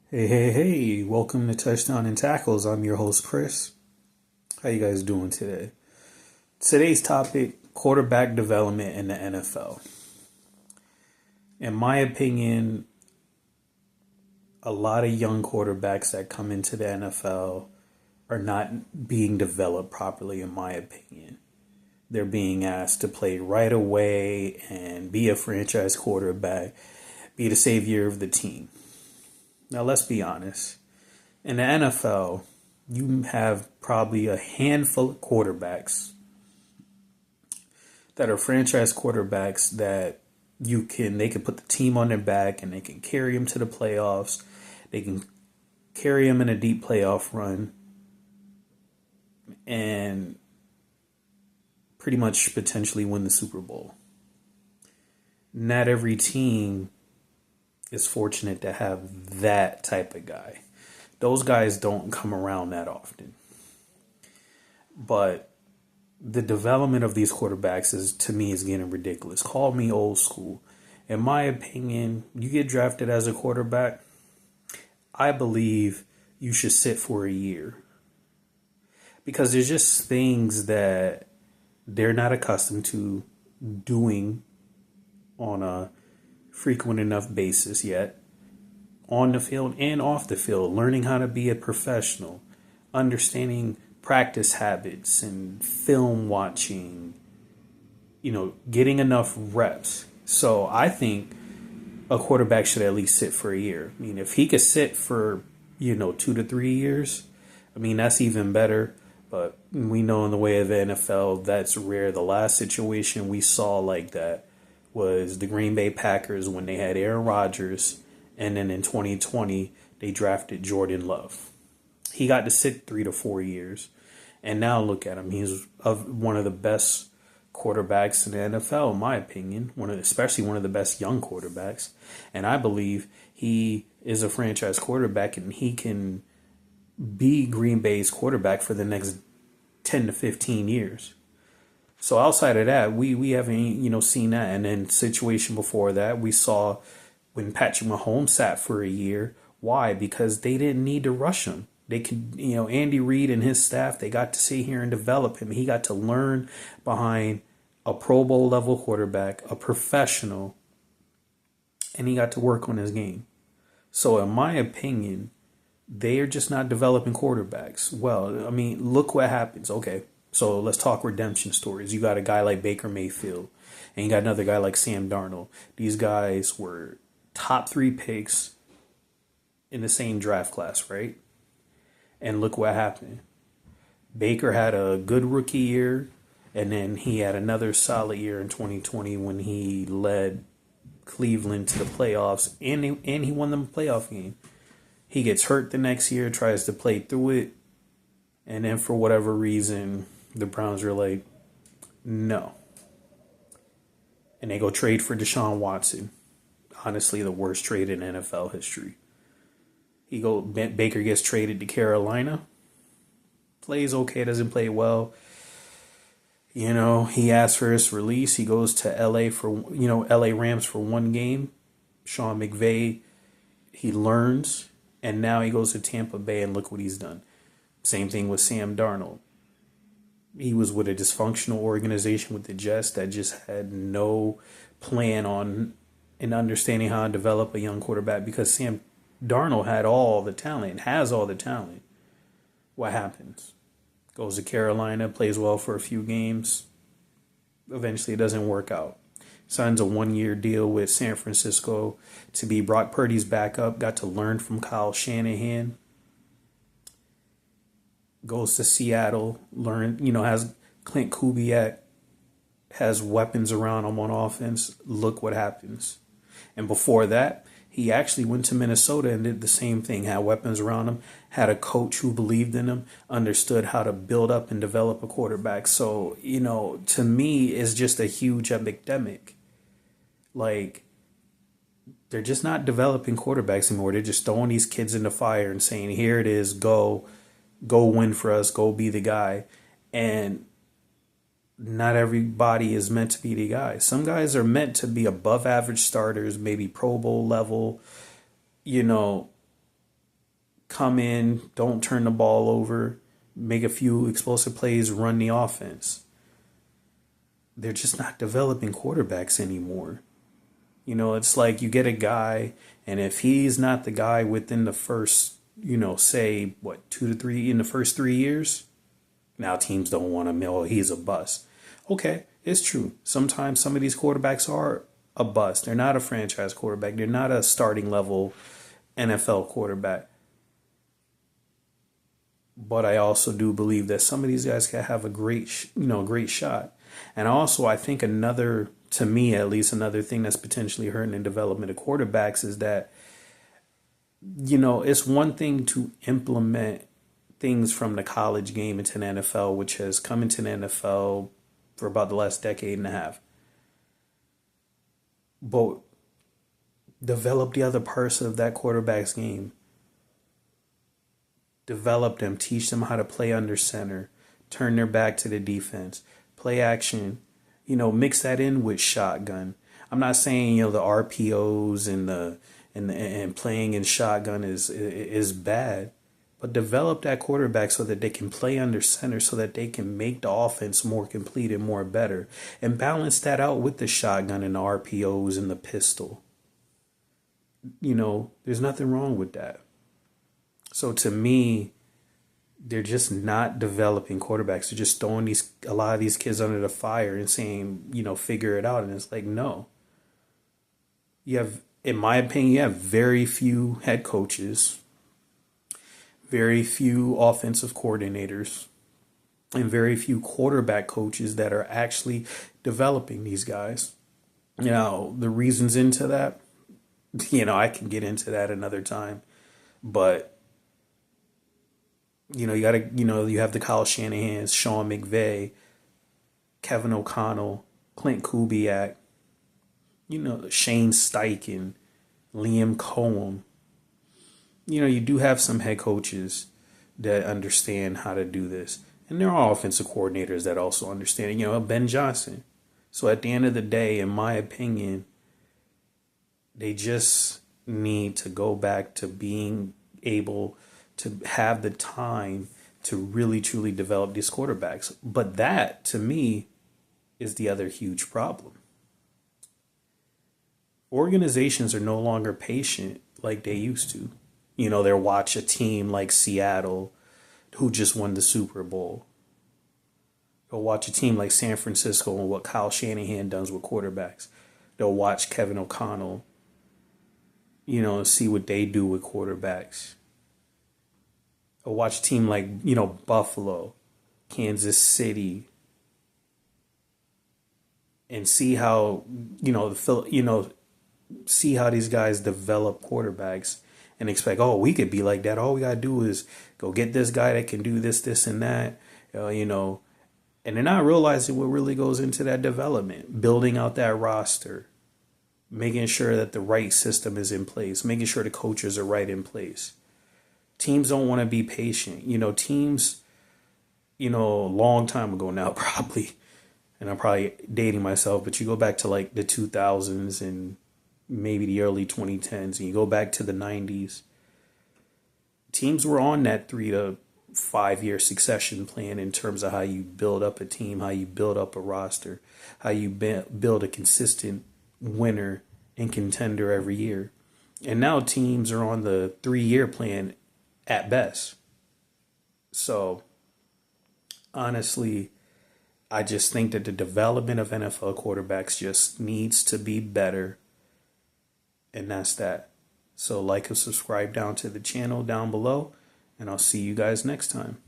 Hey, welcome to Touchdown and Tackles. I'm your host, Chris. How you guys doing today? Today's topic, quarterback development in the NFL. In my opinion, a lot of young quarterbacks that come into the NFL are not being developed properly, in my opinion. They're being asked to play right away and be a franchise quarterback, be the savior of the team. Now, let's be honest. In the NFL, you have probably a handful of quarterbacks that are franchise quarterbacks that they can put the team on their back and they can carry them to the playoffs. They can carry them in a deep playoff run and pretty much potentially win the Super Bowl. Not every team is fortunate to have that type of guy. Those guys don't come around that often. But the development of these quarterbacks to me is getting ridiculous. Call me old school. In my opinion, you get drafted as a quarterback, I believe you should sit for a year. Because there's just things that they're not accustomed to doing on a frequent enough basis yet, on the field and off the field, learning how to be a professional, understanding practice habits and film watching, getting enough reps. So I think a quarterback should at least sit for a year. I mean, if he could sit for, 2 to 3 years, I mean, that's even better. But we know in the way of the NFL, that's rare. The last situation we saw like that was the Green Bay Packers when they had Aaron Rodgers. And then in 2020, they drafted Jordan Love. He got to sit 3 to 4 years. And now look at him. He's one of the best quarterbacks in the NFL, in my opinion. Especially one of the best young quarterbacks. And I believe he is a franchise quarterback and he can be Green Bay's quarterback for the next 10 to 15 years. So outside of that, we haven't, seen that. And then situation before that, we saw when Patrick Mahomes sat for a year. Why? Because they didn't need to rush him. They could, Andy Reid and his staff, they got to sit here and develop him. He got to learn behind a Pro Bowl level quarterback, a professional, and he got to work on his game. So in my opinion, they are just not developing quarterbacks. Well, I mean, look what happens. Okay, so let's talk redemption stories. You got a guy like Baker Mayfield, and you got another guy like Sam Darnold. These guys were top 3 picks in the same draft class, right? And look what happened. Baker had a good rookie year, and then he had another solid year in 2020 when he led Cleveland to the playoffs, and he won them a playoff game. He gets hurt the next year, tries to play through it, and then for whatever reason, the Browns are like, no. And they go trade for Deshaun Watson. Honestly, the worst trade in NFL history. Baker gets traded to Carolina. Plays okay, doesn't play well. He asks for his release. He goes to LA Rams for one game. Sean McVay, he learns. And now he goes to Tampa Bay and look what he's done. Same thing with Sam Darnold. He was with a dysfunctional organization with the Jets that just had no plan on and understanding how to develop a young quarterback because Sam Darnold had all the talent, has all the talent. What happens? Goes to Carolina, plays well for a few games. Eventually it doesn't work out. Signs a 1-year deal with San Francisco to be Brock Purdy's backup. Got to learn from Kyle Shanahan. Goes to Seattle. Has Clint Kubiak. Has weapons around him on offense. Look what happens. And before that, he actually went to Minnesota and did the same thing. Had weapons around him. Had a coach who believed in him. Understood how to build up and develop a quarterback. So, to me, it's just a huge epidemic. Like, they're just not developing quarterbacks anymore. They're just throwing these kids in the fire and saying, here it is, go win for us, go be the guy. And not everybody is meant to be the guy. Some guys are meant to be above average starters, maybe Pro Bowl level, come in, don't turn the ball over, make a few explosive plays, run the offense. They're just not developing quarterbacks anymore. You know, it's like you get a guy, and if he's not the guy within the first, say, 2 to 3 in the first 3 years, now teams don't want him. Oh, he's a bust. Okay, it's true. Sometimes some of these quarterbacks are a bust. They're not a franchise quarterback. They're not a starting level NFL quarterback. But I also do believe that some of these guys can have a great shot. And also, I think to me at least, another thing that's potentially hurting the development of quarterbacks is that, it's one thing to implement things from the college game into the NFL, which has come into the NFL for about the last decade and a half. But develop the other parts of that quarterback's game. Develop them, teach them how to play under center, turn their back to the defense, play action, mix that in with shotgun. I'm not saying, the RPOs and playing in shotgun is bad, but develop that quarterback so that they can play under center, so that they can make the offense more complete and more better, and balance that out with the shotgun and the RPOs and the pistol. There's nothing wrong with that. So to me, they're just not developing quarterbacks. They're just throwing a lot of these kids under the fire and saying, figure it out. And it's like, no. In my opinion, you have very few head coaches, very few offensive coordinators, and very few quarterback coaches that are actually developing these guys. The reasons into that, I can get into that another time. But you have the Kyle Shanahans, Sean McVay, Kevin O'Connell, Clint Kubiak, Shane Steichen, Liam Cohen. You do have some head coaches that understand how to do this. And there are offensive coordinators that also understand, Ben Johnson. So at the end of the day, in my opinion, they just need to go back to being able to have the time to really, truly develop these quarterbacks. But that, to me, is the other huge problem. Organizations are no longer patient like they used to. They'll watch a team like Seattle, who just won the Super Bowl. They'll watch a team like San Francisco and what Kyle Shanahan does with quarterbacks. They'll watch Kevin O'Connell, and see what they do with quarterbacks. Or watch a team like, Buffalo, Kansas City, and see how, see how these guys develop quarterbacks and expect, oh, we could be like that. All we got to do is go get this guy that can do this, this, and that, and they're not realizing what really goes into that development, building out that roster, making sure that the right system is in place, making sure the coaches are right in place. Teams don't want to be patient. Teams, a long time ago now, probably, and I'm probably dating myself, but you go back to like the 2000s and maybe the early 2010s, and you go back to the 90s, teams were on that 3 to 5 year succession plan in terms of how you build up a team, how you build up a roster, how you build a consistent winner and contender every year. And now teams are on the 3-year plan at best. So, honestly, I just think that the development of NFL quarterbacks just needs to be better. And that's that. So like and subscribe down to the channel down below. And I'll see you guys next time.